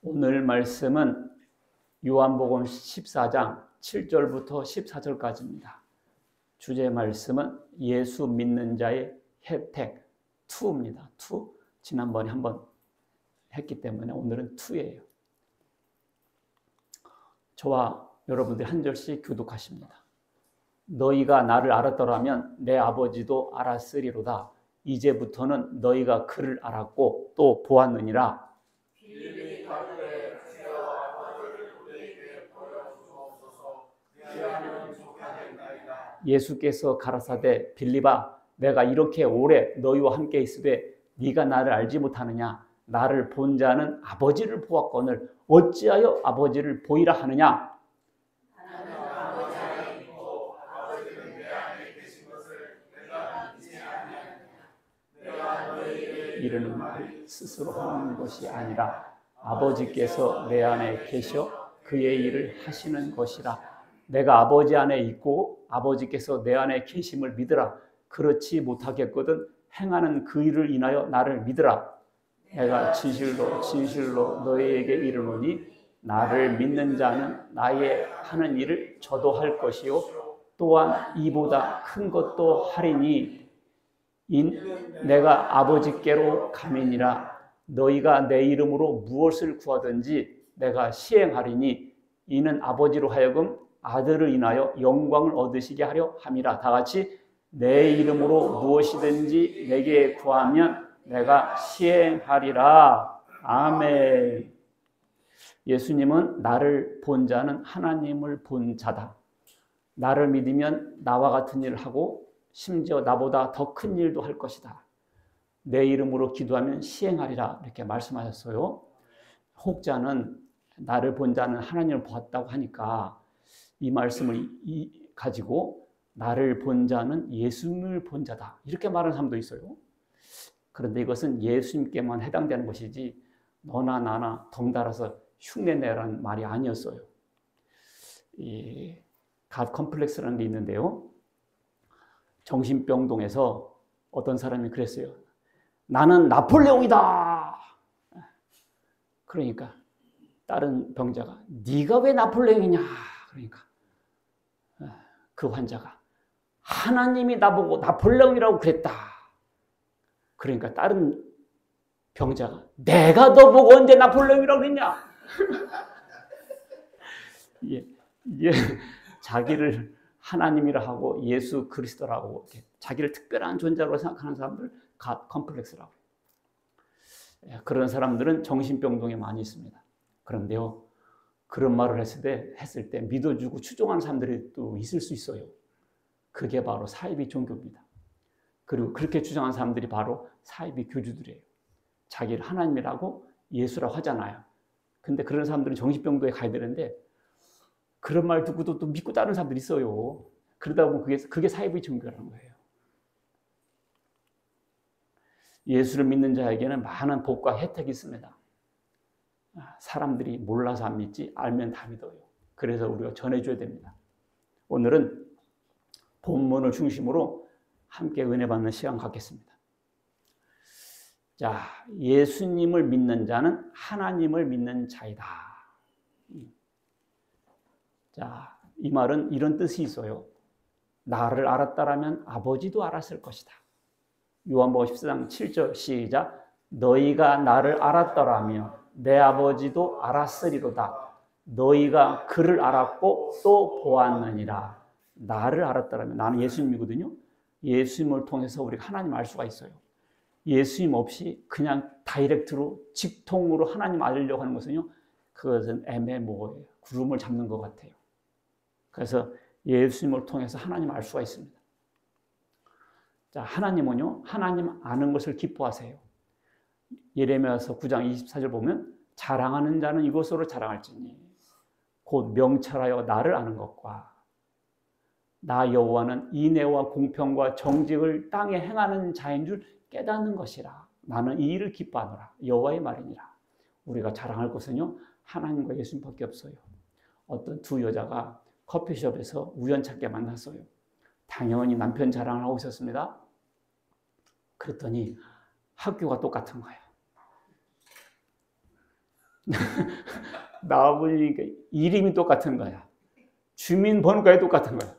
오늘 말씀은 요한복음 14장 7절부터 14절까지입니다. 주제 말씀은 예수 믿는 자의 혜택 2입니다. 2. 지난번에 한번 했기 때문에 오늘은 2예요. 저와 여러분들이 한 절씩 교독하십니다. 너희가 나를 알았더라면 내 아버지도 알았으리로다. 이제부터는 너희가 그를 알았고 또 보았느니라. 예수께서 가라사대 빌립아 내가 이렇게 오래 너희와 함께 있으되 네가 나를 알지 못하느냐. 나를 본 자는 아버지를 보았거늘 어찌하여 아버지를 보이라 하느냐. 이르는 말을 스스로 하는 것이 아니라 아버지께서 내 안에 계셔 그의 일을 하시는 것이라. 내가 아버지 안에 있고 아버지께서 내 안에 계심을 믿으라. 그렇지 못하겠거든 행하는 그 일을 인하여 나를 믿으라. 내가 진실로 너희에게 이르노니 나를 믿는 자는 나의 하는 일을 저도 할 것이요 또한 이보다 큰 것도 하리니 내가 아버지께로 가미니라. 너희가 내 이름으로 무엇을 구하든지 내가 시행하리니 이는 아버지로 하여금 아들을 인하여 영광을 얻으시게 하려 함이라. 다 같이 내 이름으로 무엇이든지 내게 구하면 내가 시행하리라. 아멘. 예수님은 나를 본 자는 하나님을 본 자다. 나를 믿으면 나와 같은 일을 하고 심지어 나보다 더 큰 일도 할 것이다. 내 이름으로 기도하면 시행하리라. 이렇게 말씀하셨어요. 혹자는 나를 본 자는 하나님을 보았다고 하니까 이 말씀을 가지고 나를 본 자는 예수님을 본 자다. 이렇게 말하는 사람도 있어요. 그런데 이것은 예수님께만 해당되는 것이지 너나 나나 덩달아서 흉내내라는 말이 아니었어요. 이 갓 컴플렉스라는 게 있는데요. 정신병동에서 어떤 사람이 그랬어요. 나는 나폴레옹이다. 그러니까 다른 병자가 네가 왜 나폴레옹이냐. 그러니까 그 환자가 하나님이 나보고 나폴레옹이라고 그랬다. 그러니까 다른 병자가 내가 너보고 언제 나폴레옹이라고 그랬냐. 이게 자기를 하나님이라 하고 예수 그리스도라고 자기를 특별한 존재로 생각하는 사람들 갓 컴플렉스라고. 그런 사람들은 정신병동에 많이 있습니다. 그런데요. 그런 말을 했을 때 믿어주고 추종하는 사람들이 또 있을 수 있어요. 그게 바로 사이비 종교입니다. 그리고 그렇게 주장하는 사람들이 바로 사이비 교주들이에요. 자기를 하나님이라고 예수라고 하잖아요. 근데 그런 사람들은 정신병동에 가야 되는데 그런 말 듣고도 또 믿고 따르는 사람들이 있어요. 그러다 보면 그게 사이비 종교라는 거예요. 예수를 믿는 자에게는 많은 복과 혜택이 있습니다. 사람들이 몰라서 안 믿지 알면 다 믿어요. 그래서 우리가 전해줘야 됩니다. 오늘은 본문을 중심으로 함께 은혜 받는 시간 갖겠습니다. 자, 예수님을 믿는 자는 하나님을 믿는 자이다. 자, 이 말은 이런 뜻이 있어요. 나를 알았다라면 아버지도 알았을 것이다. 요한복음 14장 7절 시작. 너희가 나를 알았더라면 내 아버지도 알았으리로다. 너희가 그를 알았고 또 보았느니라. 나를 알았더라면 나는 예수님이거든요. 예수님을 통해서 우리가 하나님 알 수가 있어요. 예수님 없이 그냥 다이렉트로 직통으로 하나님 알려고 하는 것은요. 그것은 애매모호해요. 구름을 잡는 것 같아요. 그래서 예수님을 통해서 하나님 알 수가 있습니다. 자, 하나님은요. 하나님 아는 것을 기뻐하세요. 예레미야서 9장 24절 보면 자랑하는 자는 이것으로 자랑할지니 곧 명철하여 나를 아는 것과 나 여호와는 인애와 공평과 정직을 땅에 행하는 자인 줄 깨닫는 것이라. 나는 이 일을 기뻐하노라. 여호와의 말이니라. 우리가 자랑할 것은요. 하나님과 예수님밖에 없어요. 어떤 두 여자가 커피숍에서 우연찮게 만났어요. 당연히 남편 자랑을 하고 있었습니다. 그랬더니 학교가 똑같은 거예요. 나와보니까 이름이 똑같은 거야. 주민번호까지 똑같은 거야.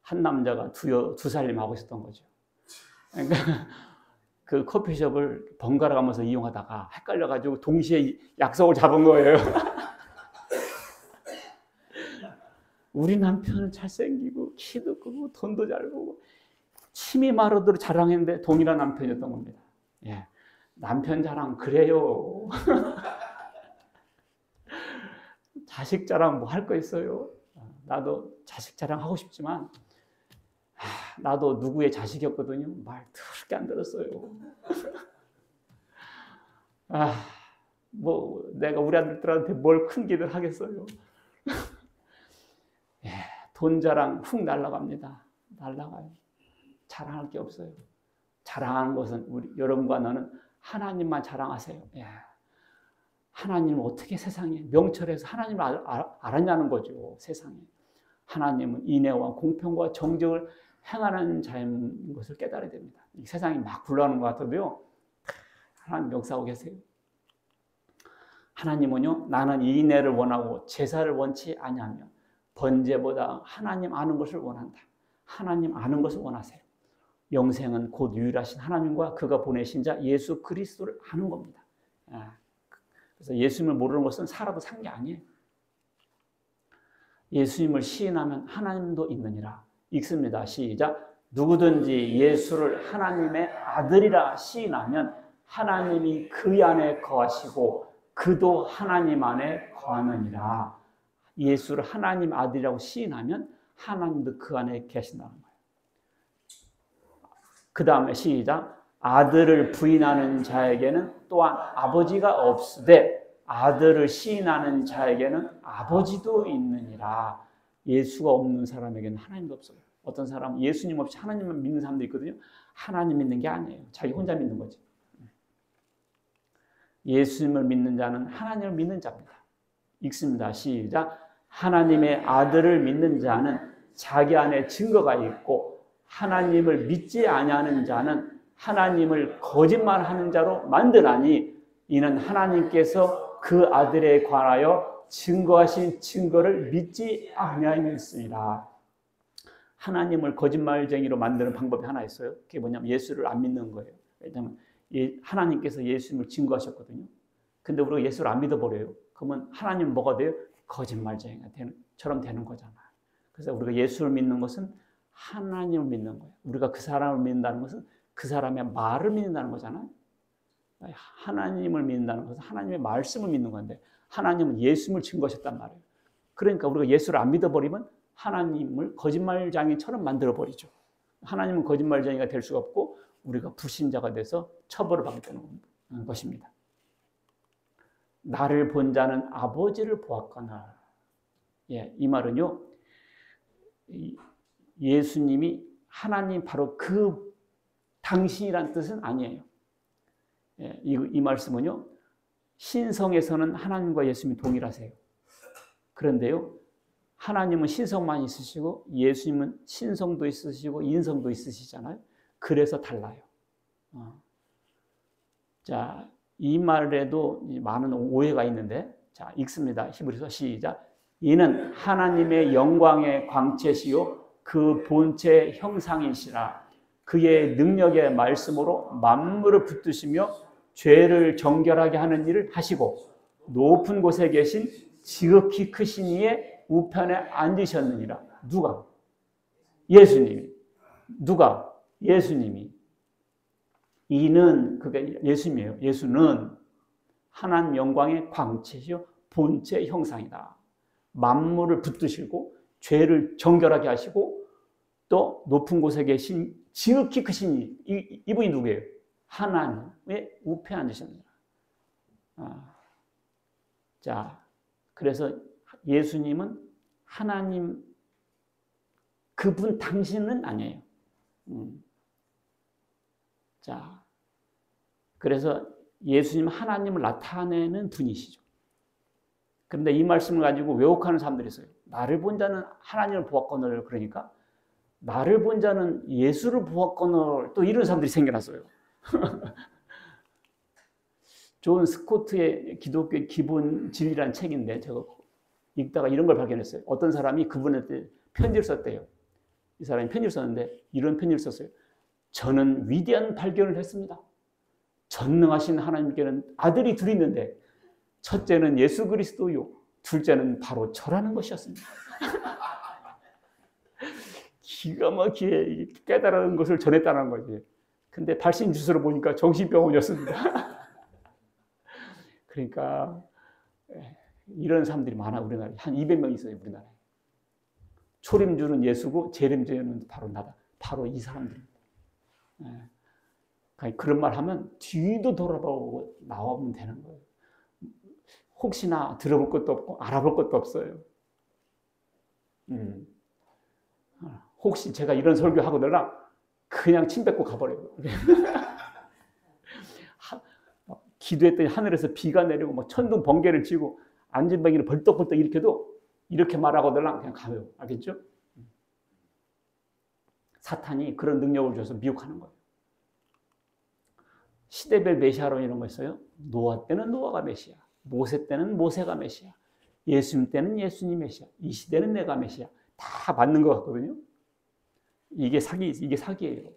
한 남자가 두 살림하고 있었던 거죠. 그러니까 그 커피숍을 번갈아 가면서 이용하다가 헷갈려가지고 동시에 약속을 잡은 거예요. 우리 남편은 잘생기고 키도 크고 돈도 잘 벌고 취미 마로드로 자랑했는데 동일한 남편이었던 겁니다. 예, 남편 자랑 그래요. 자식 자랑 뭐 할 거 있어요? 나도 자식 자랑 하고 싶지만 나도 누구의 자식이었거든요. 말 더럽게 안 들었어요. 뭐 내가 우리 아들들한테 뭘 큰 기대를 하겠어요. 예, 돈 자랑 훅 날아갑니다. 날아가요. 자랑할 게 없어요. 자랑하는 것은 우리 여러분과 너는 하나님만 자랑하세요. 예. 하나님은 어떻게 세상에 명철해서 하나님을 알았냐는 거죠. 세상에. 하나님은 인애와 공평과 정직을 행하는 자인 것을 깨달아야 됩니다. 이 세상이 막 굴러가는 것 같아도요. 하나님 역사하고 계세요. 하나님은요. 나는 인애를 원하고 제사를 원치 아니하며 번제보다 하나님 아는 것을 원한다. 하나님 아는 것을 원하세요. 영생은 곧 유일하신 하나님과 그가 보내신 자 예수 그리스도를 아는 겁니다. 그래서 예수님을 모르는 것은 살아도 산 게 아니에요. 예수님을 시인하면 하나님도 있느니라. 읽습니다. 시작. 누구든지 예수를 하나님의 아들이라 시인하면 하나님이 그 안에 거하시고 그도 하나님 안에 거하느니라. 예수를 하나님 아들이라고 시인하면 하나님도 그 안에 계신다는 거예요. 그 다음에 시작. 아들을 부인하는 자에게는 또한 아버지가 없으되 아들을 시인하는 자에게는 아버지도 있느니라. 예수가 없는 사람에게는 하나님도 없어요. 어떤 사람은 예수님 없이 하나님만 믿는 사람도 있거든요. 하나님 믿는 게 아니에요. 자기 혼자 믿는 거지. 예수님을 믿는 자는 하나님을 믿는 자입니다. 읽습니다. 시작. 하나님의 아들을 믿는 자는 자기 안에 증거가 있고 하나님을 믿지 아니하는 자는 하나님을 거짓말하는 자로 만드나니 이는 하나님께서 그 아들에 관하여 증거하신 증거를 믿지 아니하였습니다. 하나님을 거짓말쟁이로 만드는 방법이 하나 있어요. 그게 뭐냐면 예수를 안 믿는 거예요. 왜냐하면 하나님께서 예수님을 증거하셨거든요. 근데 우리가 예수를 안 믿어버려요. 그러면 하나님은 뭐가 돼요? 거짓말쟁이처럼 되는 거잖아요. 그래서 우리가 예수를 믿는 것은 하나님을 믿는 거예요. 우리가 그 사람을 믿는다는 것은 그 사람의 말을 믿는다는 거잖아요. 하나님을 믿는다는 것은 하나님의 말씀을 믿는 건데 하나님은 예수님을 증거하셨단 말이에요. 그러니까 우리가 예수를 안 믿어버리면 하나님을 거짓말쟁이처럼 만들어버리죠. 하나님은 거짓말쟁이가 될 수가 없고 우리가 불신자가 돼서 처벌을 받게 되는 것입니다. 나를 본 자는 아버지를 보았거나. 예, 이 말은요. 예수님이 하나님 바로 그 당신이란 뜻은 아니에요. 예, 이 말씀은요. 신성에서는 하나님과 예수님이 동일하세요. 그런데요. 하나님은 신성만 있으시고 예수님은 신성도 있으시고 인성도 있으시잖아요. 그래서 달라요. 자, 이 말에도 많은 오해가 있는데 자, 읽습니다. 히브리서 시작. 이는 하나님의 영광의 광채시요 그 본체 형상이시라. 그의 능력의 말씀으로 만물을 붙드시며 죄를 정결하게 하는 일을 하시고 높은 곳에 계신 지극히 크신 이의 우편에 앉으셨느니라. 누가? 예수님이. 누가? 예수님이. 이는 그게 예수님이에요. 예수는 하나님 영광의 광채시요 본체 형상이다. 만물을 붙드시고 죄를 정결하게 하시고 또 높은 곳에 계신 지극히 크신 이분이 누구예요? 하나님의 우편에 앉으셨느니라. 자, 그래서 예수님은 하나님 그분 당신은 아니에요. 자, 그래서 예수님은 하나님을 나타내는 분이시죠. 그런데 이 말씀을 가지고 왜곡하는 사람들이 있어요. 나를 본 자는 하나님을 보았거늘. 그러니까 나를 본 자는 예수를 보았거늘. 또 이런 사람들이 생겨났어요. 존 스코트의 기독교 기본 진리라는 책인데 제가 읽다가 이런 걸 발견했어요. 어떤 사람이 그분한테 편지를 썼대요. 이 사람이 편지를 썼는데 이런 편지를 썼어요. 저는 위대한 발견을 했습니다. 전능하신 하나님께는 아들이 둘이 있는데 첫째는 예수 그리스도요. 둘째는 바로 저라는 것이었습니다. 기가 막히게 깨달은 것을 전했다는 거지. 근데 발신 주소를 보니까 정신병원이었습니다. 그러니까 이런 사람들이 많아. 우리나라에 한 200명 있어요. 우리나라에. 초림주는 예수고 재림주는 바로 나다. 바로 이 사람들입니다. 그런 말 하면 뒤도 돌아보고 나오면 되는 거예요. 혹시나 들어볼 것도 없고 알아볼 것도 없어요. 혹시 제가 이런 설교하고 들라 그냥 침 뱉고 가버려요. 기도했더니 하늘에서 비가 내리고 막 천둥 번개를 치고 안전뱅이를 벌떡벌떡 일으켜도 이렇게 말하고 들라 그냥 가요. 알겠죠? 사탄이 그런 능력을 줘서 미혹하는 거예요. 시대별 메시아론 이런 거 있어요. 노아 때는 노아가 메시아, 모세 때는 모세가 메시아, 예수님 때는 예수님 메시아, 이 시대는 내가 메시아. 다 맞는 것 같거든요. 이게 사기예요.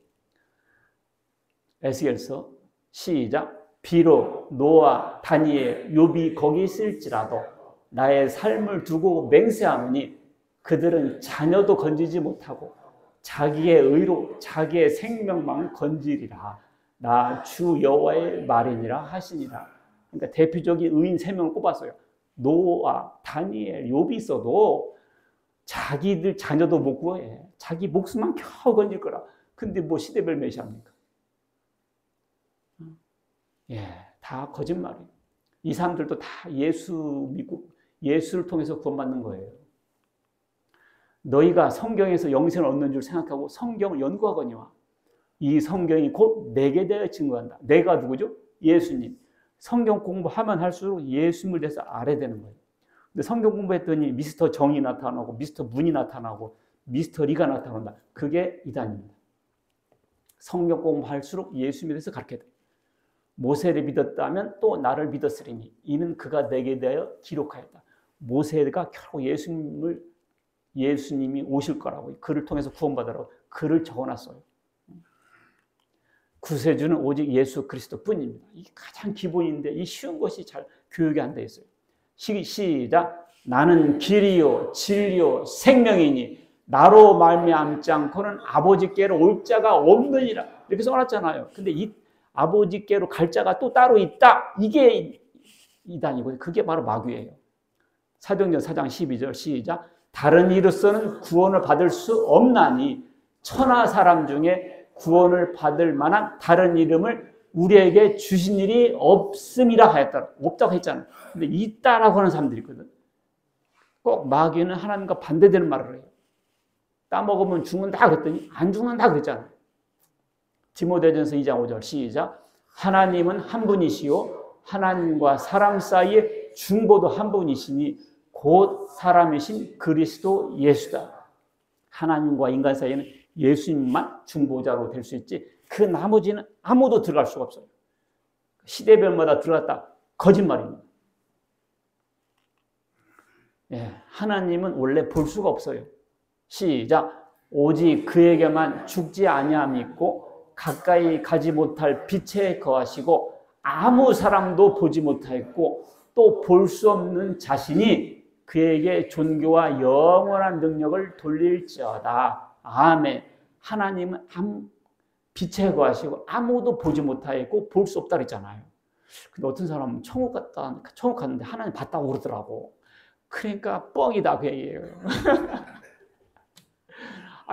에스겔서 시작. 비록 노아, 다니엘, 욥이 거기 있을지라도 나의 삶을 두고 맹세하노니 그들은 자녀도 건지지 못하고 자기의 의로 자기의 생명만 건지리라. 나 주 여호와의 말이니라 하시니라. 그러니까 대표적인 의인 3명을 꼽았어요. 노아, 다니엘, 욥이 있어도 자기들 자녀도 못 구해. 자기 목숨만 겨우 건질 거라. 근데 뭐 시대별 메시아입니까? 다 거짓말이에요. 이 사람들도 다 예수 믿고 예수를 통해서 구원받는 거예요. 너희가 성경에서 영생을 얻는 줄 생각하고 성경을 연구하거니와 이 성경이 곧 내게 대하여 증거한다. 내가 누구죠? 예수님. 성경 공부하면 할수록 예수님을 대해서 알아야 되는 거예요. 근데 성경 공부했더니 미스터 정이 나타나고 미스터 문이 나타나고 미스터 리가 나타난다. 그게 이단입니다. 성경 공부할수록 예수님에 대해서 가르쳐야 돼요. 모세를 믿었다면 또 나를 믿었으리니 이는 그가 내게 대하여 기록하였다. 모세가 결국 예수님이 오실 거라고 그를 통해서 구원받으라고 글을 적어놨어요. 구세주는 오직 예수 그리스도 뿐입니다. 이게 가장 기본인데 이 쉬운 것이 잘 교육이 안 돼 있어요. 시작. 나는 길이요 진리요 생명이니 나로 말미암지 않고는 아버지께로 올 자가 없느니라. 이렇게 써놨잖아요. 근데 이 아버지께로 갈 자가 또 따로 있다. 이게 이단이고 그게 바로 마귀예요. 사도행전 4장 12절 시작. 다른 이로서는 구원을 받을 수 없나니 천하 사람 중에 구원을 받을 만한 다른 이름을 우리에게 주신 일이 없음이라 하였다. 없다고 했잖아요. 근데 있다라고 하는 사람들이 있거든. 꼭 마귀는 하나님과 반대되는 말을 해요. 따먹으면 죽는다 그랬더니 안 죽는다 그랬잖아요. 디모데전서 2장 5절 시작. 하나님은 한 분이시요 하나님과 사람 사이에 중보도 한 분이시니 곧 사람이신 그리스도 예수다. 하나님과 인간 사이에는 예수님만 중보자로 될 수 있지 그 나머지는 아무도 들어갈 수가 없어요. 시대별마다 들어갔다 거짓말입니다. 하나님은 원래 볼 수가 없어요. 시작. 오직 그에게만 죽지 아니함이 있고 가까이 가지 못할 빛에 거하시고 아무 사람도 보지 못하였고 또 볼 수 없는 자신이 그에게 존귀와 영원한 능력을 돌릴지어다. 아멘. 하나님은 빛에 거하시고 아무도 보지 못하였고 볼 수 없다 그랬잖아요. 근데 어떤 사람은 천국 갔는데 하나님 봤다고 그러더라고. 그러니까 뻥이다 그 얘기예요.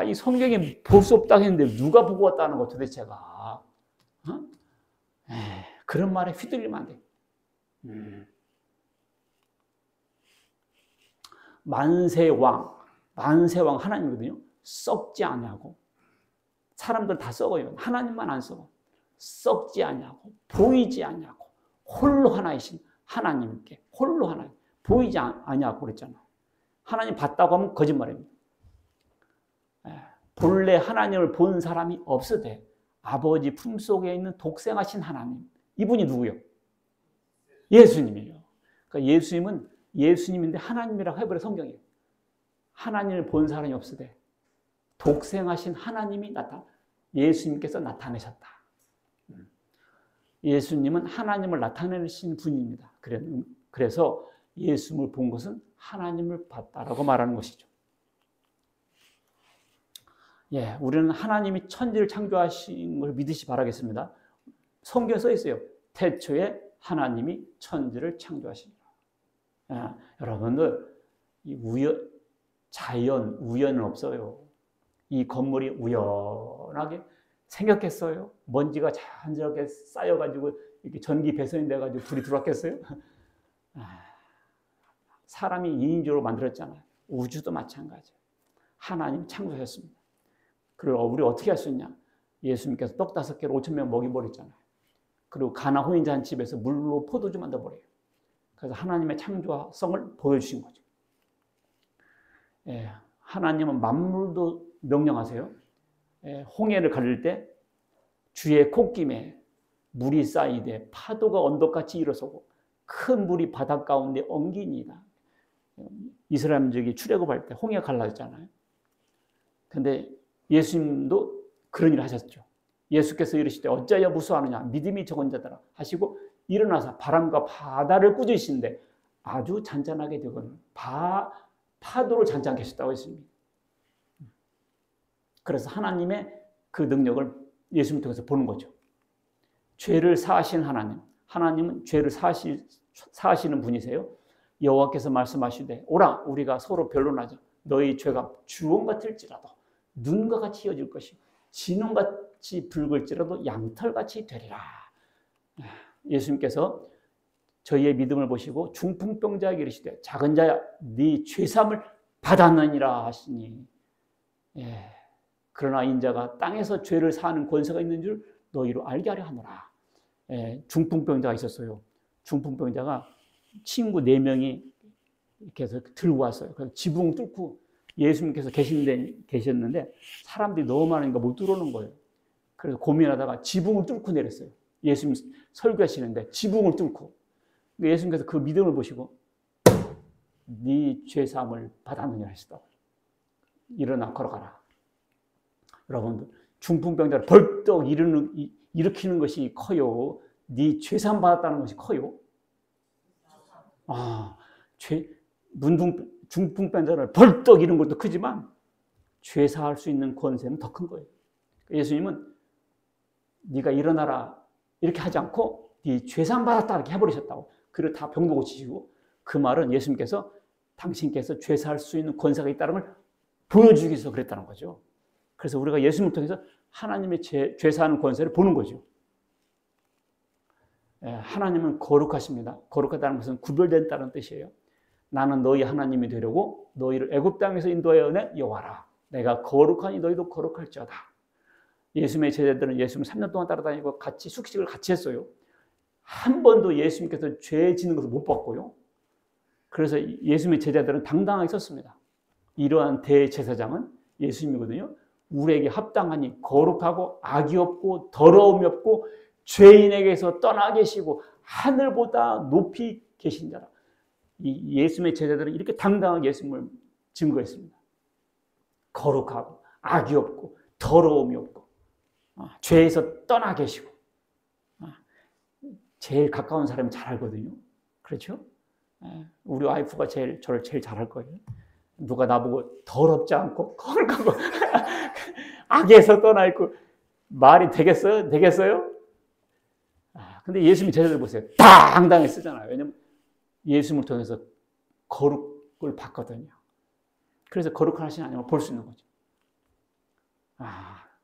이 성경에 볼 수 없다고 했는데 누가 보고 왔다는 거 도대체가. 그런 말에 휘둘리면 안 돼. 만세왕 하나님이거든요. 썩지 않냐고. 사람들 다 썩어요. 하나님만 안 썩어. 썩지 않냐고. 보이지 않냐고. 홀로 하나이신 하나님께 홀로 하나 보이지 않냐고 그랬잖아. 하나님 봤다고 하면 거짓말입니다. 본래 하나님을 본 사람이 없으되 아버지 품속에 있는 독생하신 하나님. 이분이 누구요? 예수님이에요. 그러니까 예수님은 예수님인데 하나님이라고 해버려 성경에. 하나님을 본 사람이 없으되 독생하신 하나님이 예수님께서 나타내셨다. 예수님은 하나님을 나타내신 분입니다. 그래서 예수님을 본 것은 하나님을 봤다라고 말하는 것이죠. 예, 우리는 하나님이 천지를 창조하신 걸 믿으시 바라겠습니다. 성경에 써 있어요. 태초에 하나님이 천지를 창조하십니다. 여러분들, 자연, 우연은 없어요. 이 건물이 우연하게 생겼겠어요? 먼지가 자연스럽게 쌓여가지고 이렇게 전기 배선이 돼가지고 불이 들어왔겠어요? 사람이 인위적으로 만들었잖아요. 우주도 마찬가지예요. 하나님 창조하셨습니다. 그리고 우리 어떻게 할 수 있냐? 예수님께서 떡 5개로 5,000명 먹여버렸잖아요. 그리고 가나 혼인잔 집에서 물로 포도주 만들어버려요. 그래서 하나님의 창조성을 보여주신 거죠. 예, 하나님은 만물도 명령하세요. 예, 홍해를 가를 때 주의 콧김에 물이 쌓이되 파도가 언덕같이 일어서고 큰 물이 바닷 가운데 엉기니이다. 이스라엘 민족이 출애굽할 때 홍해가 갈라졌잖아요. 근데 예수님도 그런 일을 하셨죠. 예수께서 이르시되 어찌하여 무수하느냐 믿음이 적은 자들아 하시고 일어나서 바람과 바다를 꾸짖으시는데 아주 잔잔하게 되거든. 파도를 잔잔하게 하셨다고 했습니다. 그래서 하나님의 그 능력을 예수님 통해서 보는 거죠. 죄를 사하신 하나님은 죄를 사하시는 분이세요. 여호와께서 말씀하시되 오라 우리가 서로 변론하자. 너희 죄가 주홍 같을지라도 눈과 같이 이어질 것이고 진홍같이 붉을지라도 양털같이 되리라. 예수님께서 저희의 믿음을 보시고 중풍병자에게 이르시되 작은 자야 네 죄사함을 받았느니라 하시니 예, 그러나 인자가 땅에서 죄를 사하는 권세가 있는 줄 너희로 알게 하려 하노라. 예, 중풍병자가 있었어요. 중풍병자가 친구 4명이 이렇게 해서 들고 왔어요. 그래서 지붕 뚫고 예수님께서 계셨는데 사람들이 너무 많으니까 못 들어오는 거예요. 그래서 고민하다가 지붕을 뚫고 내렸어요. 예수님 설교하시는데 지붕을 뚫고. 예수님께서 그 믿음을 보시고 네 죄사함을 받았느냐 하시더라고요. 일어나 걸어가라. 여러분들 중풍병자를 벌떡 일으키는 것이 커요. 네 죄사함 받았다는 것이 커요. 중풍병자를 벌떡 이런 것도 크지만 죄사할 수 있는 권세는 더 큰 거예요. 예수님은 네가 일어나라 이렇게 하지 않고 네 죄사함 받았다 이렇게 해버리셨다고. 그리고 다 병도 고치시고 그 말은 예수님께서 당신께서 죄사할 수 있는 권세가 있다는 걸 보여주기 위해서 그랬다는 거죠. 그래서 우리가 예수님을 통해서 하나님의 죄사하는 권세를 보는 거죠. 하나님은 거룩하십니다. 거룩하다는 것은 구별된다는 뜻이에요. 나는 너희 하나님이 되려고 너희를 애굽 땅에서 인도하여 내 여호와라. 내가 거룩하니 너희도 거룩할지어다. 예수님의 제자들은 예수님 3년 동안 따라다니고 같이 숙식을 같이 했어요. 한 번도 예수님께서 죄 짓는 것을 못 봤고요. 그래서 예수님의 제자들은 당당하게 섰습니다. 이러한 대제사장은 예수님이거든요. 우리에게 합당하니 거룩하고 악이 없고 더러움이 없고 죄인에게서 떠나 계시고 하늘보다 높이 계신 자라. 이 예수님의 제자들은 이렇게 당당하게 예수님을 증거했습니다. 거룩하고 악이 없고 더러움이 없고 죄에서 떠나 계시고 제일 가까운 사람이 잘 알거든요. 그렇죠? 우리 와이프가 저를 제일 잘 알 거예요. 누가 나보고 더럽지 않고 거룩하고 악에서 떠나 있고 말이 되겠어요? 되겠어요? 근데 예수님 제자들 보세요. 당당히 쓰잖아요. 왜냐면 예수님을 통해서 거룩을 받거든요. 그래서 거룩한 하신 하나님을 볼 수 있는 거죠.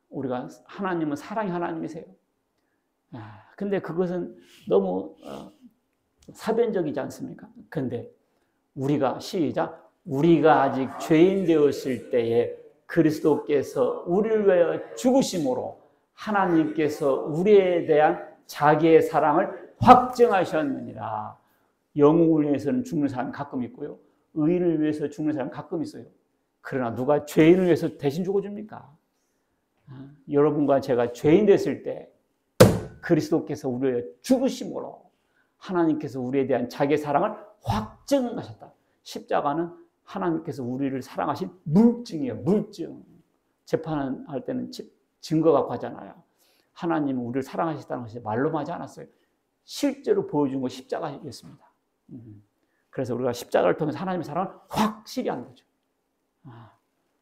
우리가 하나님은 사랑의 하나님이세요. 근데 그것은 너무 사변적이지 않습니까? 근데 우리가 우리가 아직 죄인 되었을 때에 그리스도께서 우리를 위하여 죽으심으로 하나님께서 우리에 대한 자기의 사랑을 확증하셨느니라. 영웅을 위해서는 죽는 사람이 가끔 있고요. 의인을 위해서 죽는 사람이 가끔 있어요. 그러나 누가 죄인을 위해서 대신 죽어줍니까? 여러분과 제가 죄인 됐을 때 그리스도께서 우리를 죽으심으로 하나님께서 우리에 대한 자기의 사랑을 확증하셨다. 십자가는 하나님께서 우리를 사랑하신 물증이에요. 물증. 재판할 때는 증거 갖고 하잖아요. 하나님은 우리를 사랑하시다는 것이 말로만 하지 않았어요. 실제로 보여준 거 십자가였습니다. 그래서 우리가 십자가를 통해서 하나님의 사랑을 확실히 하는 거죠.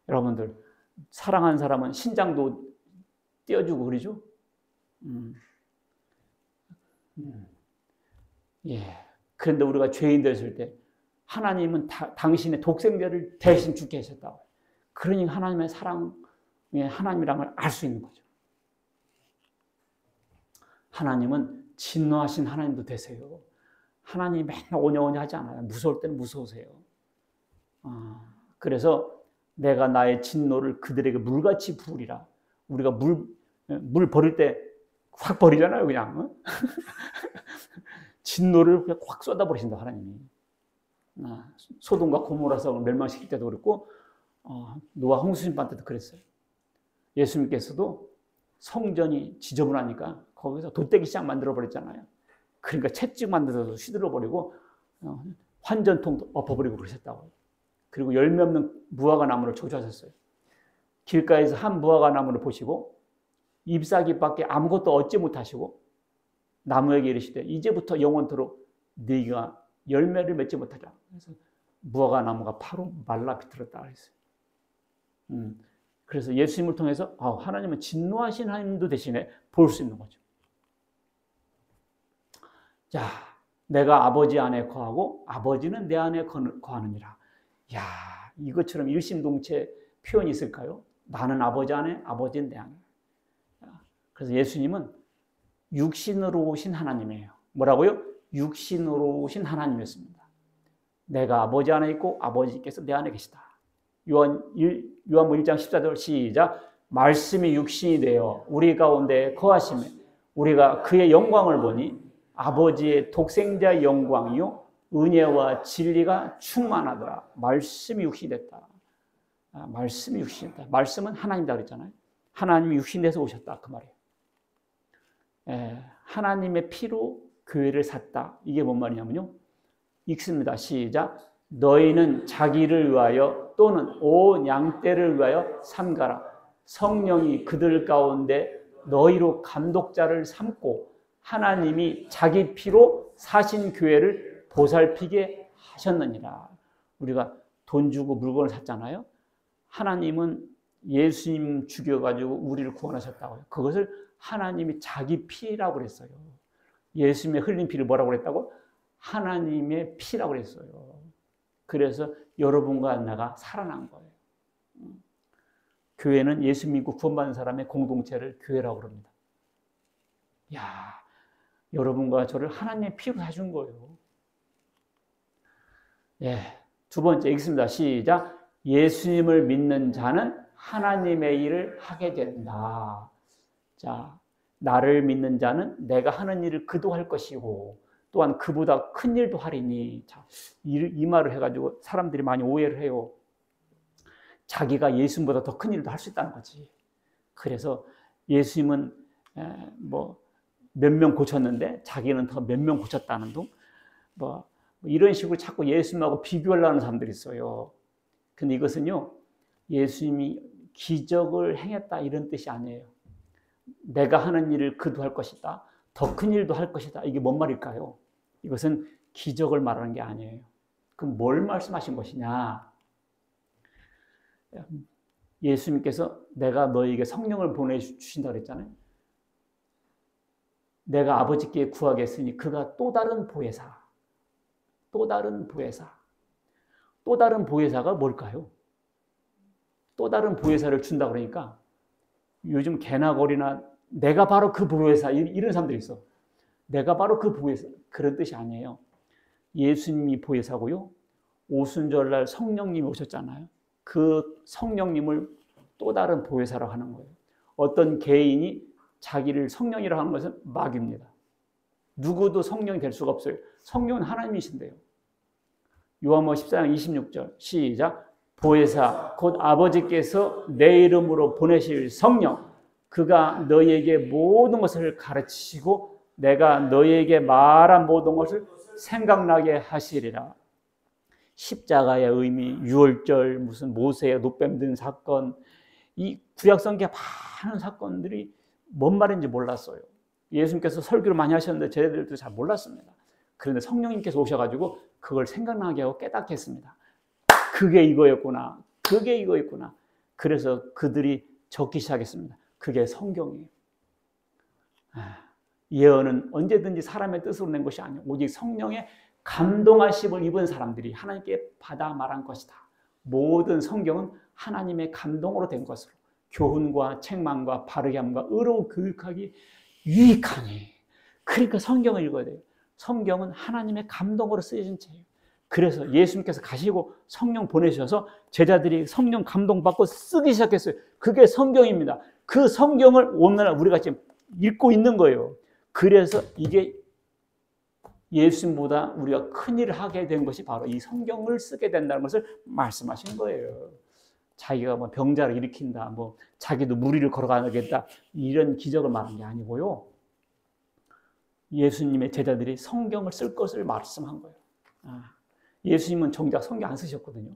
여러분들, 사랑하는 사람은 신장도 떼어주고 그러죠? 예. 그런데 우리가 죄인 됐을 때 하나님은 당신의 독생자를 대신 죽게 하셨다고. 그러니 하나님의 사랑의 하나님이라는 걸 알 수 있는 거죠. 하나님은 진노하신 하나님도 되세요. 하나님이 맨날 오냐오냐 하지 않아요. 무서울 때는 무서우세요. 그래서 내가 나의 진노를 그들에게 물같이 부으리라. 우리가 물 버릴 때 확 버리잖아요, 그냥. 진노를 그냥 확 쏟아버리신다, 하나님이. 소돔과 고모라서 멸망시킬 때도 그랬고, 노아 홍수심판 때도 그랬어요. 예수님께서도 성전이 지저분하니까 거기서 돗대기 시장 만들어버렸잖아요. 그러니까 채찍 만들어서 휘둘러버리고 환전통 엎어버리고 그러셨다고요. 그리고 열매 없는 무화과 나무를 저주하셨어요. 길가에서 한 무화과 나무를 보시고 잎사귀밖에 아무것도 얻지 못하시고 나무에게 이르시되 이제부터 영원토록 네가 열매를 맺지 못하리라. 그래서 무화과 나무가 바로 말라 비틀었다 그랬어요. 그래서 예수님을 통해서 하나님은 진노하신 하나님도 대신에 볼 수 있는 거죠. 자, 내가 아버지 안에 거하고 아버지는 내 안에 거하느니라. 야, 이것처럼 일심동체 표현이 있을까요? 나는 아버지 안에, 아버지는 내 안에. 그래서 예수님은 육신으로 오신 하나님이에요. 뭐라고요? 육신으로 오신 하나님이었습니다. 내가 아버지 안에 있고 아버지께서 내 안에 계시다. 요한복음 1장 14절 시작. 말씀이 육신이 되어 우리 가운데 거하시며 우리가 그의 영광을 보니 아버지의 독생자의 영광이요 은혜와 진리가 충만하더라. 말씀이 육신이 됐다. 말씀이 육신이 됐다. 말씀은 하나님이다 그랬잖아요. 하나님이 육신이 돼서 오셨다 그 말이에요. 하나님의 피로 교회를 샀다. 이게 뭔 말이냐면요. 읽습니다. 시작. 너희는 자기를 위하여 또는 온 양떼를 위하여 삼가라. 성령이 그들 가운데 너희로 감독자를 삼고 하나님이 자기 피로 사신 교회를 보살피게 하셨느니라. 우리가 돈 주고 물건을 샀잖아요. 하나님은 예수님 죽여가지고 우리를 구원하셨다고요. 그것을 하나님이 자기 피라고 그랬어요. 예수님의 흘린 피를 뭐라고 그랬다고? 하나님의 피라고 그랬어요. 그래서 여러분과 나가 살아난 거예요. 교회는 예수 믿고 구원받은 사람의 공동체를 교회라고 그럽니다. 야, 여러분과 저를 하나님의 피로 사준 거예요. 예, 두 번째 읽습니다. 시작. 예수님을 믿는 자는 하나님의 일을 하게 된다. 자, 나를 믿는 자는 내가 하는 일을 그도 할 것이고 또한 그보다 큰 일도 하리니. 자, 이 말을 해가지고 사람들이 많이 오해를 해요. 자기가 예수님보다 더 큰 일도 할 수 있다는 거지. 그래서 예수님은 몇 명 고쳤는데 자기는 더 몇 명 고쳤다는 둥, 이런 식으로 자꾸 예수님하고 비교하려는 사람들이 있어요. 근데 이것은요, 예수님이 기적을 행했다 이런 뜻이 아니에요. 내가 하는 일을 그도 할 것이다. 더 큰 일도 할 것이다. 이게 뭔 말일까요? 이것은 기적을 말하는 게 아니에요. 그럼 뭘 말씀하신 것이냐? 예수님께서 내가 너에게 성령을 보내주신다고 그랬잖아요. 내가 아버지께 구하겠으니 그가 또 다른 보혜사. 또 다른 보혜사. 또 다른 보혜사가 뭘까요? 또 다른 보혜사를 준다 그러니까 요즘 개나 거리나 내가 바로 그 보혜사 이런 사람들이 있어. 내가 바로 그 보혜사. 그런 뜻이 아니에요. 예수님이 보혜사고요. 오순절날 성령님이 오셨잖아요. 그 성령님을 또 다른 보혜사라고 하는 거예요. 어떤 개인이 자기를 성령이라고 하는 것은 마귀입니다. 누구도 성령이 될 수가 없어요. 성령은 하나님이신데요. 요한복음 14장 26절 시작. 보혜사 곧 아버지께서 내 이름으로 보내실 성령 그가 너희에게 모든 것을 가르치시고 내가 너희에게 말한 모든 것을 생각나게 하시리라. 십자가의 의미, 유월절, 무슨 모세의 노뱀 든 사건, 이 구약성경에 많은 사건들이 뭔 말인지 몰랐어요. 예수님께서 설교를 많이 하셨는데 저희들도 잘 몰랐습니다. 그런데 성령님께서 오셔가지고 그걸 생각나게 하고 깨닫게 했습니다. 그게 이거였구나. 그게 이거였구나. 그래서 그들이 적기 시작했습니다. 그게 성경이에요. 예언은 언제든지 사람의 뜻으로 낸 것이 아니에요. 오직 성령의 감동하심을 입은 사람들이 하나님께 받아 말한 것이다. 모든 성경은 하나님의 감동으로 된 것으로 교훈과 책망과 바르게 함과 의로운 교육하기 유익하니. 그러니까 성경을 읽어야 돼요. 성경은 하나님의 감동으로 쓰여진 책이에요. 그래서 예수님께서 가시고 성령 보내셔서 제자들이 성령 감동받고 쓰기 시작했어요. 그게 성경입니다. 그 성경을 오늘날 우리가 지금 읽고 있는 거예요. 그래서 이게 예수님보다 우리가 큰 일을 하게 된 것이 바로 이 성경을 쓰게 된다는 것을 말씀하신 거예요. 자기가 뭐 병자를 일으킨다, 뭐 자기도 무리를 걸어가겠다, 이런 기적을 말한 게 아니고요. 예수님의 제자들이 성경을 쓸 것을 말씀한 거예요. 예수님은 정작 성경 안 쓰셨거든요.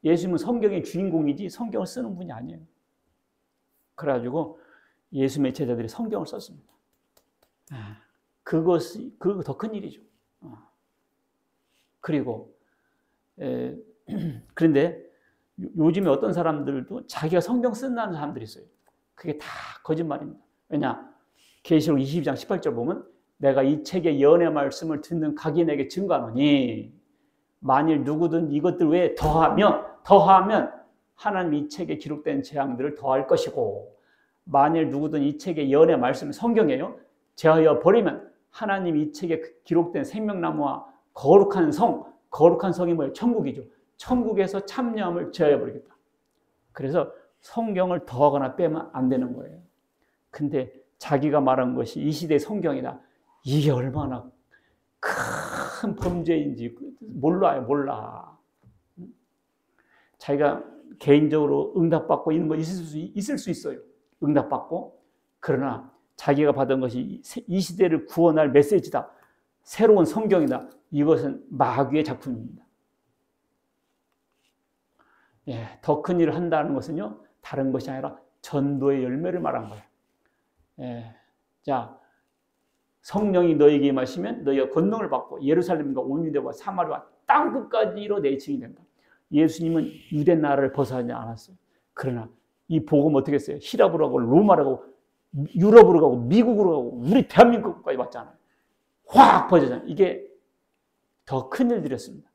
예수님은 성경의 주인공이지 성경을 쓰는 분이 아니에요. 그래가지고 예수님의 제자들이 성경을 썼습니다. 그것이 더 큰 일이죠. 그리고 그런데 요즘에 어떤 사람들도 자기가 성경 쓴다는 사람들이 있어요. 그게 다 거짓말입니다. 왜냐? 계시록 22장 18절 보면 내가 이 책의 예언의 말씀을 듣는 각인에게 증거하노니 만일 누구든 이것들 외에 더하면 하나님 이 책에 기록된 재앙들을 더할 것이고 만일 누구든 이 책의 예언의 말씀을 성경이에요. 제하여 버리면 하나님 이 책에 기록된 생명나무와 거룩한 성이 뭐예요? 천국이죠. 천국에서 참여함을 제하여 버리겠다. 그래서 성경을 더하거나 빼면 안 되는 거예요. 근데 자기가 말한 것이 이 시대의 성경이다. 이게 얼마나 큰 범죄인지 몰라. 자기가 개인적으로 응답받고 이런 거 있을 수 있어요. 응답받고. 그러나 자기가 받은 것이 이 시대를 구원할 메시지다. 새로운 성경이다. 이것은 마귀의 작품입니다. 더 큰 일을 한다는 것은요, 다른 것이 아니라 전도의 열매를 말한 거예요. 자, 성령이 너에게 임하시면 너희가 권능을 받고 예루살렘과 온 유대와 사마리아 땅끝까지로 내 증인이 된다. 예수님은 유대 나라를 벗어나지 않았어요. 그러나 이 복음 어떻게 했어요? 히라브로 가고 로마로 가고 유럽으로 가고 미국으로 가고 우리 대한민국까지 왔잖아요. 확 퍼졌잖아요. 이게 더 큰 일들이었습니다.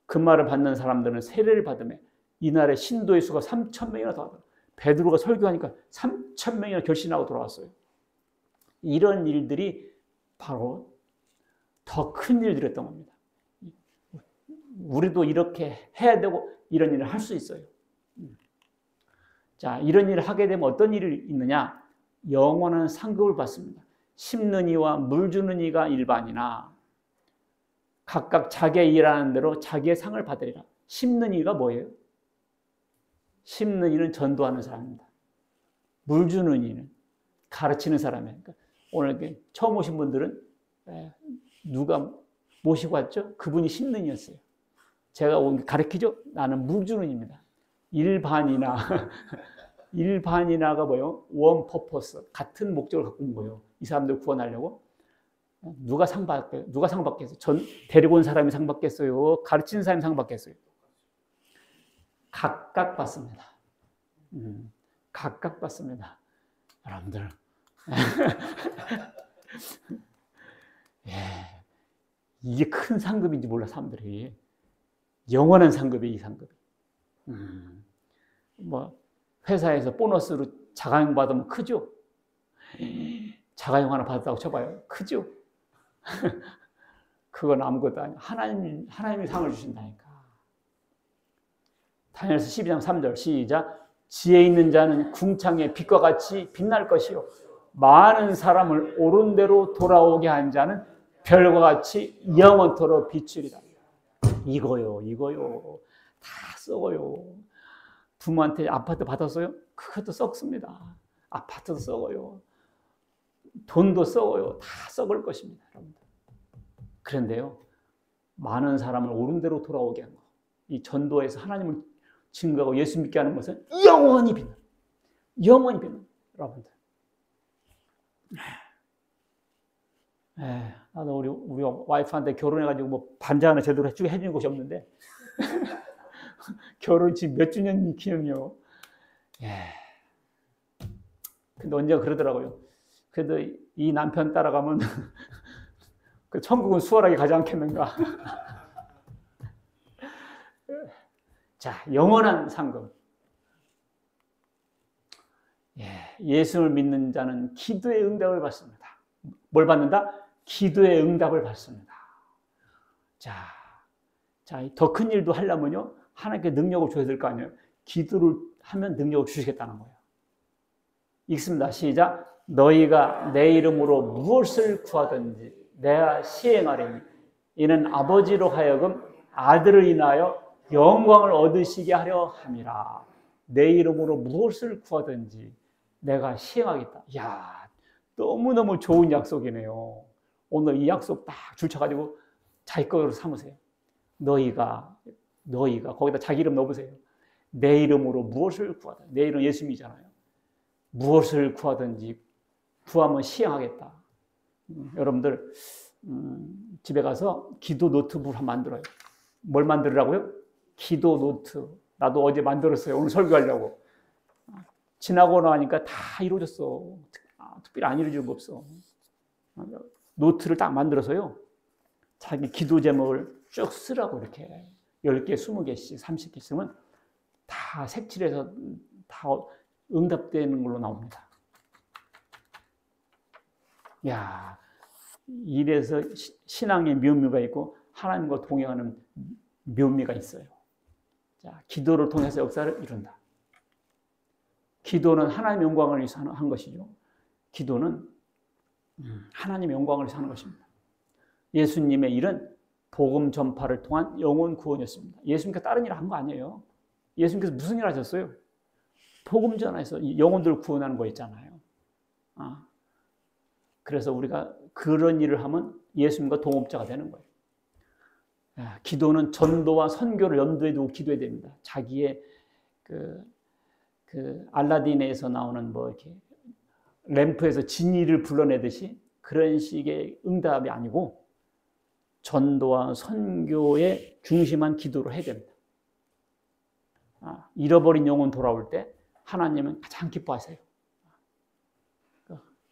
그 말을 받는 사람들은 세례를 받으며 이날의 신도의 수가 3,000명이나 더 하더라고요. 베드로가 설교하니까 3,000명이나 결신하고 돌아왔어요. 이런 일들이 바로 더 큰 일들이었던 겁니다. 우리도 이렇게 해야 되고 이런 일을 할 수 있어요. 자, 이런 일을 하게 되면 어떤 일이 있느냐? 영원한 상급을 받습니다. 심는 이와 물 주는 이가 일반이나 각각 자기의 일하는 대로 자기의 상을 받으리라. 심는 이가 뭐예요? 심는 이는 전도하는 사람입니다. 물 주는 이는 가르치는 사람이에요. 그러니까 오늘 처음 오신 분들은 누가 모시고 왔죠? 그분이 심는 이였어요. 제가 가르치죠? 나는 물 주는 이입니다. 일반이나가 뭐예요? 원 퍼포스, 같은 목적을 갖고 있는 거예요. 이 사람들 구원하려고. 누가 상 받겠어요? 데리고 온 사람이 상 받겠어요? 가르치는 사람이 상 받겠어요? 각각 받습니다. 각각 받습니다. 여러분들. 이게 큰 상급인지 몰라, 사람들이. 영원한 상급이 이 상급이. 뭐 회사에서 보너스로 자가용 받으면 크죠? 자가용 하나 받았다고 쳐봐요. 크죠? 그건 아무것도 아니에요. 하나님이 상을 주신다니까. 다니엘서 12장 3절 시작. 지혜 있는 자는 궁창의 빛과 같이 빛날 것이요 많은 사람을 옳은 대로 돌아오게 한 자는 별과 같이 영원토록 비추리라. 이거요. 다 썩어요. 부모한테 아파트 받았어요? 그것도 썩습니다. 아파트도 썩어요. 돈도 썩어요. 다 썩을 것입니다, 여러분들. 그런데요, 많은 사람을 옳은 대로 돌아오게 한 거, 이 전도에서 하나님을 증거하고 예수 믿게 하는 것은 영원히 빛나, 영원히 빛나, 여러분들. 나도 우리 와이프한테 결혼해가지고 뭐 반지 하나 제대로 해주는 곳이 없는데 결혼 지금 몇 주년 기념이요. 근데 언제가 그러더라고요. 그래도 이 남편 따라가면 그 천국은 수월하게 가지 않겠는가. 자, 영원한 상금. 예수를 믿는 자는 기도의 응답을 받습니다. 뭘 받는다? 기도의 응답을 받습니다. 자, 더 큰 일도 하려면요, 하나님께 능력을 줘야 될 거 아니에요. 기도를 하면 능력을 주시겠다는 거예요. 읽습니다. 시작. 너희가 내 이름으로 무엇을 구하든지 내가 시행하리니 이는 아버지로 하여금 아들을 인하여 영광을 얻으시게 하려 함이라. 내 이름으로 무엇을 구하든지 내가 시행하겠다. 이야, 너무너무 좋은 약속이네요. 오늘 이 약속 딱 줄쳐가지고 자기 것으로 삼으세요. 너희가 거기다 자기 이름 넣어보세요. 내 이름으로 무엇을 구하든지. 내 이름 예수님이잖아요. 무엇을 구하든지 구하면 시행하겠다. 여러분들 집에 가서 기도 노트북을 한번 만들어요. 뭘 만들으라고요? 기도 노트. 나도 어제 만들었어요. 오늘 설교하려고. 지나고 나니까 다 이루어졌어. 특별히 안 이루어진 거 없어. 노트를 딱 만들어서요, 자기 기도 제목을 쭉 쓰라고. 이렇게 10개, 20개씩, 30개 쓰면 다 색칠해서 다 응답되는 걸로 나옵니다. 야, 이래서 신앙의 묘미가 있고 하나님과 동행하는 묘미가 있어요. 자, 기도를 통해서 역사를 이룬다. 기도는 하나님의 영광을 위해서 한 것이죠. 기도는 하나님의 영광을 위해서 하는 것입니다. 예수님의 일은 복음 전파를 통한 영혼 구원이었습니다. 예수님께서 다른 일을 한 거 아니에요. 예수님께서 무슨 일 하셨어요? 복음 전하에서 영혼들을 구원하는 거 있잖아요. 그래서 우리가 그런 일을 하면 예수님과 동업자가 되는 거예요. 기도는 전도와 선교를 염두에 두고 기도해야 됩니다. 자기의 그 알라딘에서 나오는 뭐 이렇게 램프에서 지니를 불러내듯이 그런 식의 응답이 아니고 전도와 선교에 중심한 기도를 해야 됩니다. 잃어버린 영혼 돌아올 때 하나님은 가장 기뻐하세요.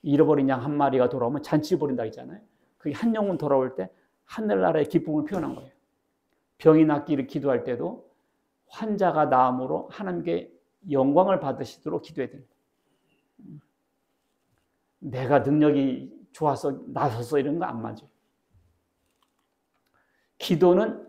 잃어버린 양 한 마리가 돌아오면 잔치 벌인다 했잖아요. 그게 한 영혼 돌아올 때 하늘나라의 기쁨을 표현한 거예요. 병이 낫기를 기도할 때도 환자가 나음으로 하나님께 영광을 받으시도록 기도해야 됩니다. 내가 능력이 좋아서 나서서 이런 거 안 맞아요. 기도는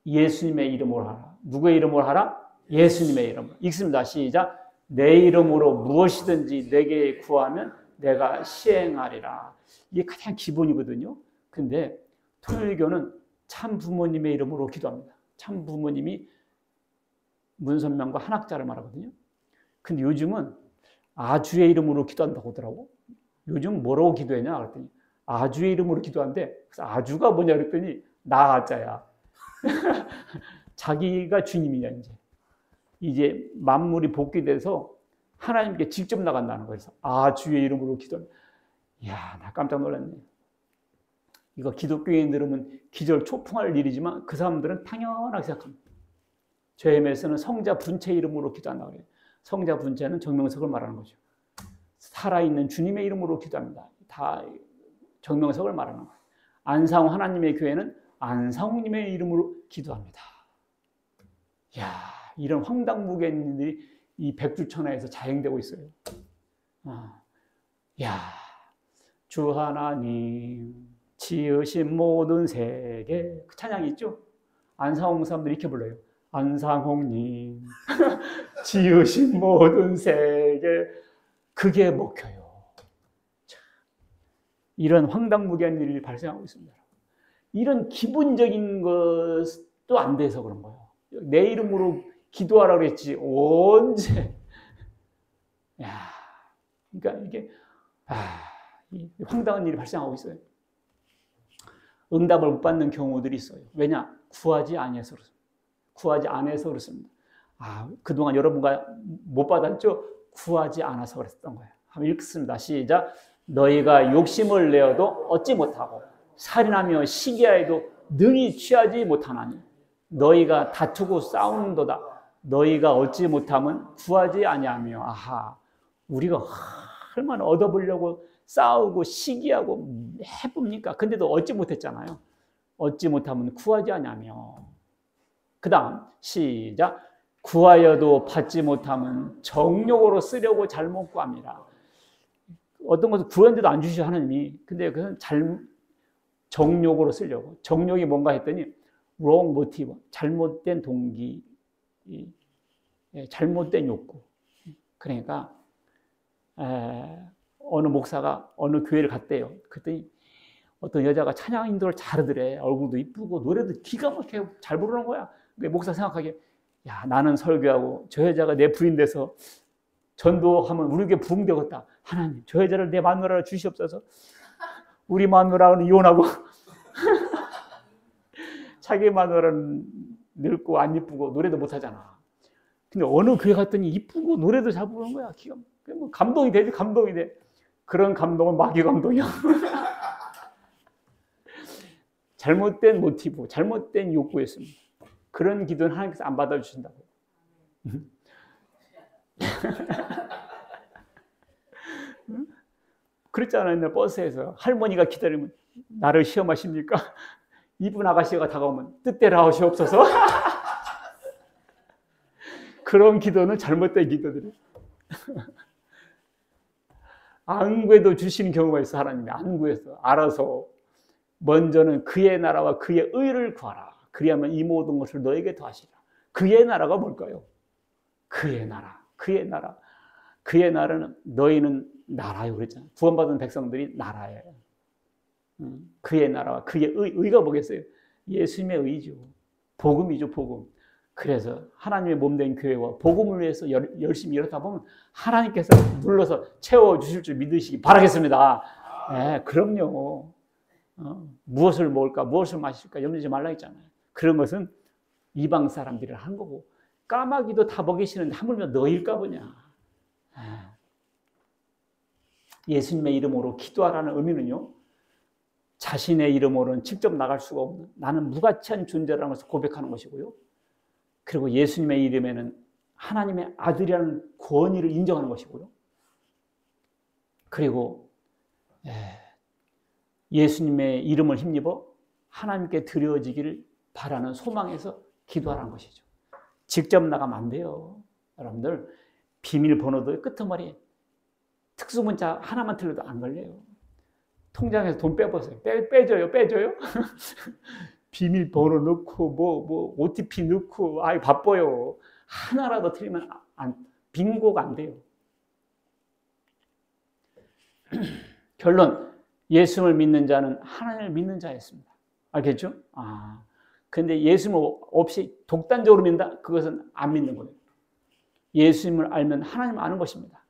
예수님의 이름으로 하라. 누구의 이름으로 하라? 예수님의 이름으로. 읽습니다. 시작. 내 이름으로 무엇이든지 내게 구하면 내가 시행하리라. 이게 가장 기본이거든요. 근데 통일교는 참 부모님의 이름으로 기도합니다. 참 부모님이 문선명과 한학자를 말하거든요. 근데 요즘은 아주의 이름으로 기도한다고 하더라고. 요즘 뭐라고 기도했냐 그랬더니 아주의 이름으로 기도하는데, 그래서 아주가 뭐냐 그랬더니 나아자야. 자기가 주님이냐. 이제 만물이 복귀돼서 하나님께 직접 나간다는 거예요. 그래서 아주의 이름으로 기도합니다. 이야, 나 깜짝 놀랐네. 이거 기독교인 들으면 기절 초풍할 일이지만 그 사람들은 당연하게 생각합니다. 죄임에서는 성자 분체 이름으로 기도한다고 해요. 성자 분체는 정명석을 말하는 거죠. 살아있는 주님의 이름으로 기도합니다. 다 정명석을 말하는 거예요. 안상호 하나님의 교회는 안상호님의 이름으로 기도합니다. 이야, 이런 황당무계인들이 이 백주천하에서 자행되고 있어요. 야, 주 하나님 지으신 모든 세계, 그 찬양이 있죠? 안상홍 사람들이 이렇게 불러요. 안상홍님 지으신 모든 세계, 그게 먹혀요. 이런 황당무계한 일이 발생하고 있습니다. 이런 기본적인 것도 안 돼서 그런 거예요. 내 이름으로 기도하라고 했지 언제? 야, 그러니까 이게 황당한 일이 발생하고 있어요. 응답을 못 받는 경우들이 있어요. 왜냐? 구하지 않아서 그렇습니다. 구하지 않아서 그렇습니다. 그동안 여러분과 못 받았죠? 구하지 않아서 그랬던 거예요. 한번 읽습니다. 시작. 너희가 욕심을 내어도 얻지 못하고 살인하며 시기하여도 능히 취하지 못하나니 너희가 다투고 싸우는도다. 너희가 얻지 못하면 구하지 아니하며. 우리가 얼마나 얻어보려고 싸우고 시기하고 해봅니까? 근데도 얻지 못했잖아요. 얻지 못하면 구하지 아니하며. 그 다음 시작. 구하여도 받지 못하면 정욕으로 쓰려고 잘못 구합니다. 어떤 것을 구했는데도 안 주시죠, 하나님이. 근데 그건 정욕으로 쓰려고. 정욕이 뭔가 했더니 wrong motive, 잘못된 동기, 잘못된 욕구. 그러니까 어느 목사가 어느 교회를 갔대요. 그랬더니 어떤 여자가 찬양 인도를 잘하더래. 얼굴도 이쁘고 노래도 기가 막히게 잘 부르는 거야. 목사 생각하기에 나는 설교하고 저 여자가 내 부인 돼서 전도하면 우리에게 부흥되겠다. 하나님, 저 여자를 내 마누라로 주시옵소서. 우리 마누라는 이혼하고 자기 마누라는 늙고 안 이쁘고 노래도 못하잖아. 근데 어느 교회 갔더니 이쁘고 노래도 잘 부르는 거야. 기가 뭐 감동이 되지, 감동이 돼. 그런 감동은 마귀 감동이야. 잘못된 모티브, 잘못된 욕구였습니다. 그런 기도는 하나님께서 안 받아주신다고. 그랬잖아요. 옛날 버스에서 할머니가 기다리면 나를 시험하십니까? 이분 아가씨가 다가오면 뜻대로 하시옵소서. 그런 기도는 잘못된 기도들이에요. 안 구해도 주시는 경우가 있어. 하나님이 안 구해서 알아서 먼저는 그의 나라와 그의 의를 구하라. 그리하면 이 모든 것을 너에게 더하시라. 그의 나라가 뭘까요? 그의 나라, 그의 나라. 그의 나라는 너희는 나라요 그랬잖아요. 구원받은 백성들이 나라예요. 그의 나라와 그의 의가 뭐겠어요? 예수님의 의죠. 복음이죠, 복음. 그래서 하나님의 몸된 교회와 복음을 위해서 열심히 일하다 보면 하나님께서 눌러서 채워주실 줄 믿으시기 바라겠습니다. 네, 그럼요. 무엇을 먹을까, 무엇을 마실까 염려하지 말라 했잖아요. 그런 것은 이방 사람들이 한 거고 까마귀도 다 먹이시는데 하물며 너희일까 보냐. 예수님의 이름으로 기도하라는 의미는요, 자신의 이름으로는 직접 나갈 수가 없는 나는 무가치한 존재라는 것을 고백하는 것이고요. 그리고 예수님의 이름에는 하나님의 아들이라는 권위를 인정하는 것이고요. 그리고 예수님의 이름을 힘입어 하나님께 드려지기를 바라는 소망에서 기도하라는 것이죠. 직접 나가면 안 돼요. 여러분들 비밀번호도 끄트머리 특수문자 하나만 틀려도 안 걸려요. 통장에서 돈 빼보세요. 빼줘요. 비밀번호 넣고 뭐 OTP 넣고 바빠요. 하나라도 틀리면 빙고가 안 돼요. 결론, 예수를 믿는 자는 하나님을 믿는 자였습니다. 알겠죠? 근데 예수님을 없이 독단적으로 믿는다? 그것은 안 믿는 거예요. 예수님을 알면 하나님을 아는 것입니다.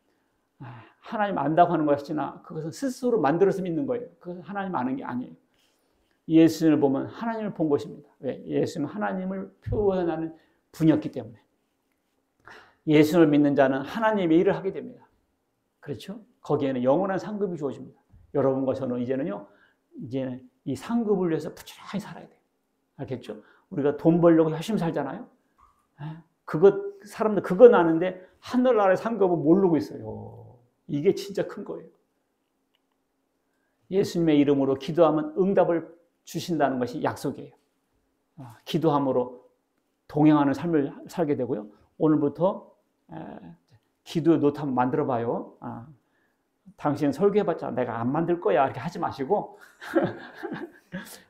하나님 안다고 하는 것이나 그것은 스스로 만들어서 믿는 거예요. 그것은 하나님 아는 게 아니에요. 예수님을 보면 하나님을 본 것입니다. 왜? 예수님은 하나님을 표현하는 분이었기 때문에. 예수를 믿는 자는 하나님의 일을 하게 됩니다. 그렇죠? 거기에는 영원한 상급이 주어집니다. 여러분과 저는 이제는 이 상급을 위해서 부지런히 살아야 돼요. 알겠죠? 우리가 돈 벌려고 열심히 살잖아요. 사람들 그건 아는데 하늘나라의 상급은 모르고 있어요. 이게 진짜 큰 거예요. 예수님의 이름으로 기도하면 응답을 주신다는 것이 약속이에요. 기도함으로 동행하는 삶을 살게 되고요. 오늘부터 기도의 노트 한번 만들어 봐요. 당신 설교해봤자 내가 안 만들 거야 이렇게 하지 마시고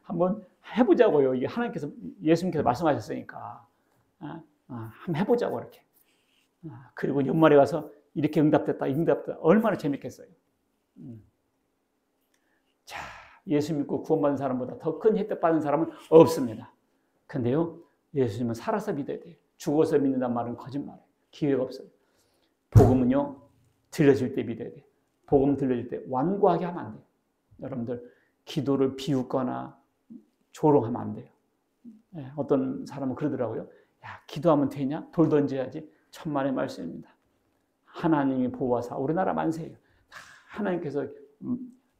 한번 해보자고요. 이게 하나님께서 예수님께서 말씀하셨으니까 한번 해보자고 이렇게. 그리고 연말에 가서 이렇게 응답됐다 얼마나 재밌겠어요. 자, 예수 믿고 구원받은 사람보다 더 큰 혜택 받은 사람은 없습니다. 근데요, 예수님은 살아서 믿어야 돼요. 죽어서 믿는다는 말은 거짓말이에요. 기회가 없어요. 복음은요, 들려질 때 믿어야 돼요. 복음 들려줄 때 완고하게 하면 안 돼요. 여러분들 기도를 비웃거나 조롱하면 안 돼요. 어떤 사람은 그러더라고요. 야, 기도하면 되냐? 돌 던져야지. 천만의 말씀입니다. 하나님이 보호하사 우리나라 만세예요. 하나님께서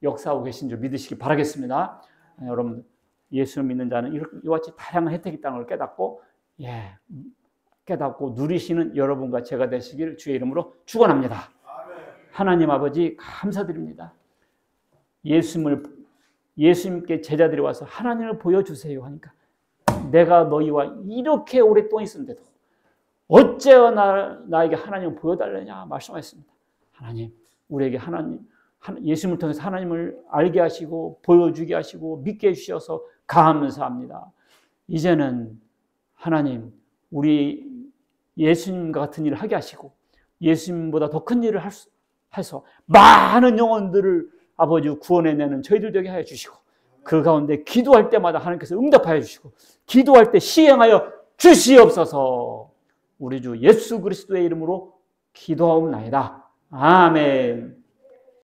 역사하고 계신 줄 믿으시기 바라겠습니다. 여러분 예수를 믿는 자는 이와 같이 다양한 혜택이 있다는 걸 깨닫고 깨닫고 누리시는 여러분과 제가 되시길 주의 이름으로 축원합니다. 하나님 아버지 감사드립니다. 예수님께 제자들이 와서 하나님을 보여주세요 하니까 내가 너희와 이렇게 오랫동안 있었는데도 어째서 나에게 하나님을 보여달라냐 말씀하셨습니다. 하나님, 우리에게 예수님을 통해서 하나님을 알게 하시고 보여주게 하시고 믿게 해주셔서 감사합니다. 이제는 하나님, 우리 예수님과 같은 일을 하게 하시고 예수님보다 더 큰 일을 해서 많은 영혼들을 아버지 구원해내는 저희들 되게 하여 주시고 그 가운데 기도할 때마다 하나님께서 응답하여 주시고 기도할 때 시행하여 주시옵소서. 우리 주 예수 그리스도의 이름으로 기도하옵나이다. 아멘.